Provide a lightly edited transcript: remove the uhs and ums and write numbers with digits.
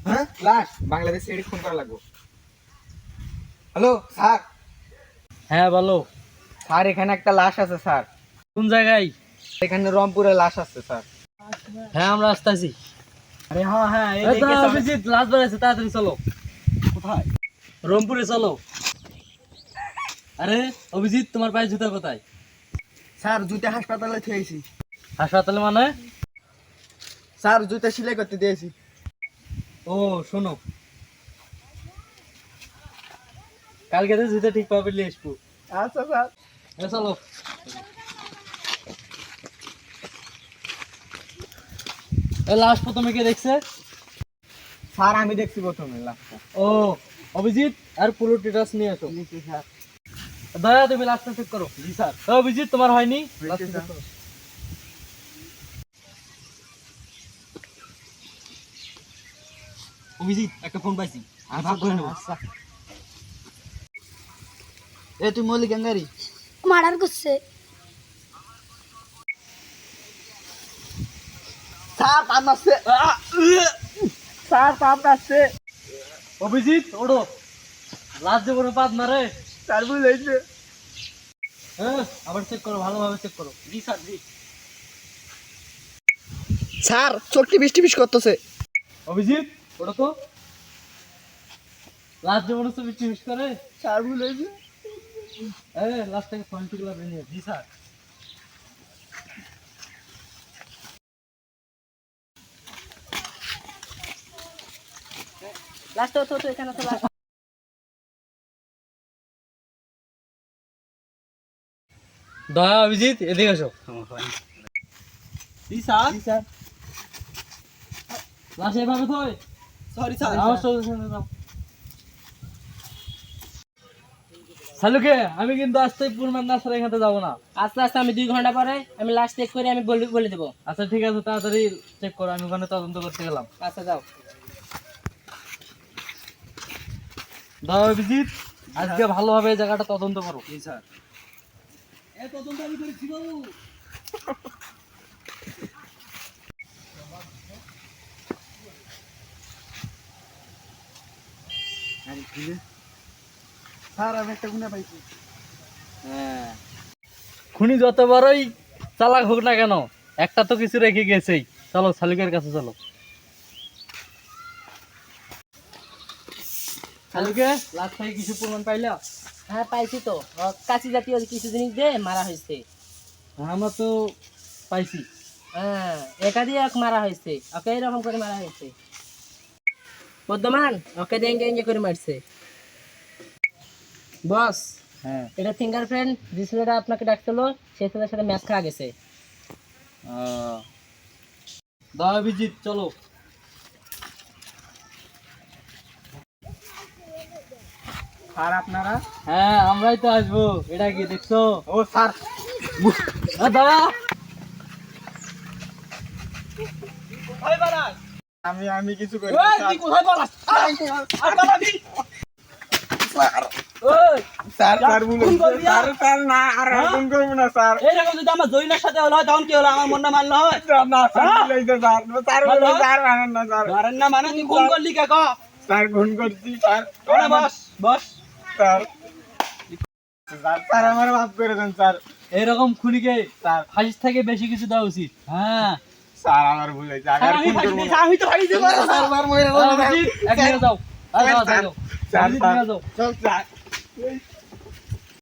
হ্যাঁ লাশ বাংলাদেশে এডি ফোন করা লাগবে। Hello sir. হ্যাঁ বলো। স্যার এখানে একটা লাশ আছে স্যার। কোন জায়গায়? এখানে রংপুরে লাশ আছে স্যার। হ্যাঁ আমরা আসতেছি। আরে হ্যাঁ হ্যাঁ এই তো অভিজিৎ লাশ বেড়েছে, তাড়াতাড়ি চলো। কোথায়? রংপুরে চলো। আরে অভিজিৎ, তোমার পায়ে জুতা কোথায়? স্যার জুতা হাসপাতালে থুয়েছি। হাসপাতালে মানে? স্যার জুতা সেলাই করতে দিয়েছি। ও শোনো, কালকে তো জুতা ঠিক পাবে নিয়ে আসবো। আচ্ছা স্যার। চলো। এই লাশ প্রথমে কে দেখছে? স্যার আমি দেখছি প্রথমে লাশটা। ও অভিজিৎ, আর পুরো ডিটেইলস নিয়ে আসো। স্যার দয়া তুমি লাশটা চেক করো। জি স্যার। অভিজিৎ তোমার হয়নি? হয়েছে, লাশটা চেক স্যার। করো। অভিজিৎ একটা ফোন পাইছি, ভাগ করে নেবো। আচ্ছা এ তুই মল্লিক গাঙ্গারি মার্ডার করছে। স্যার পান আসছে। স্যার পান আসছে। অভিজিৎ ওড়ো, লাশ যে কোনো পাত মারে। স্যার বুঝেছে। হ্যাঁ আবার চেক করো, ভালোভাবে চেক করো। জি স্যার জি। স্যার চোখটি বৃষ্টি বিষ করতেছে। অভিজিৎ ওটা তো লাশ যে মনে হচ্ছে মিষ্টি মিশ করে। স্যার বুঝেছে। লাশটাকে ফোনটি গুলো নিয়ে। জি স্যার। লাস্ট তো এখানে তো লাস্ট। দয়া অভিজিৎ এদিকে আসো। জি স্যার। জি স্যার। লাশ এভাবে তো সরি স্যার। আমার সঙ্গে যাও। শালুকে আমি কিন্তু আসতে পুরমান না স্যার এখানে যাবো না। আস্তে আস্তে আমি 2 ঘন্টা পরে আমি লাস্ট চেক করে আমি বলে দেবো। আচ্ছা ঠিক আছে, তাড়াতাড়ি চেক করো, আমি ওখানে তদন্ত করতে গেলাম। আচ্ছা যাও। দয়া অভিজিৎ আজকে ভালোভাবে এই জায়গাটা তদন্ত করো। জি স্যার। এ তদন্ত আমি করেছি বাবু। স্যার আমি একটা গুণা পাইছি। হ্যাঁ, খুনি যত বড়ই চালাক হোক না কেন, একটা তো কিছু রেখে গেছেই। চলো শালিকের কাছে চলো। শালিকে লাস্ট থেকে কিছু প্রমাণ পাইলা? হ্যাঁ পাইছি তো, কাঁচি জাতীয় কিছু জিনিস দিয়ে মারা হয়েছে। আমরা তো পাইছি। হ্যাঁ এটা দিয়ে ওকে মারা হয়েছে, ওকে এরকম করে মারা হয়েছে। বর্ধমান ওকে ডেঙ্গে ডেঙ্গে করে মারছে। বস হ্যাঁ এটা ফিঙ্গারপ্রিন্ট, যে ছেলেটা আপনাকে ডাকছিল সেই ছেলের সাথে ম্যাচ খাওয়া গেছে। দয়া অভিজিৎ চলো। স্যার আপনারা? হ্যাঁ আমরাই তো আসবো। এটা কি দেখছো? ও স্যার দয়া আমি আমি কিছু করি তুই কোথায় পালাস? স্যার স্যার বলুন স্যার স্যার না আর ফোন করব না স্যার। এইরকম যদি আমার জরিনার সাথে হলো তখন কি হলো? আমার মনটা মানলো হয় না স্যার বলেছে স্যার স্যার বলুন স্যার মানেন না স্যার। ধরেন না মানে তুই ফোন করলি কে? স্যার ফোন করছি স্যার। বস বস। স্যার স্যার স্যার আমার মাফ করে দেন স্যার। এইরকম খুনিকে স্যার ফাঁসির থেকে বেশি কিছু দেওয়া উচিত। হ্যাঁ স্যার আমার ভুল হয়েছে আর আমি ফোন করব না। আমি তো ফাঁসি দেবো। স্যার স্যার মরে অভিজিৎ, এক জায়গায় যাও। স্যার যাও, স্যার যাও। স্যার অভিজিৎ, নিয়ে যাও। স্যার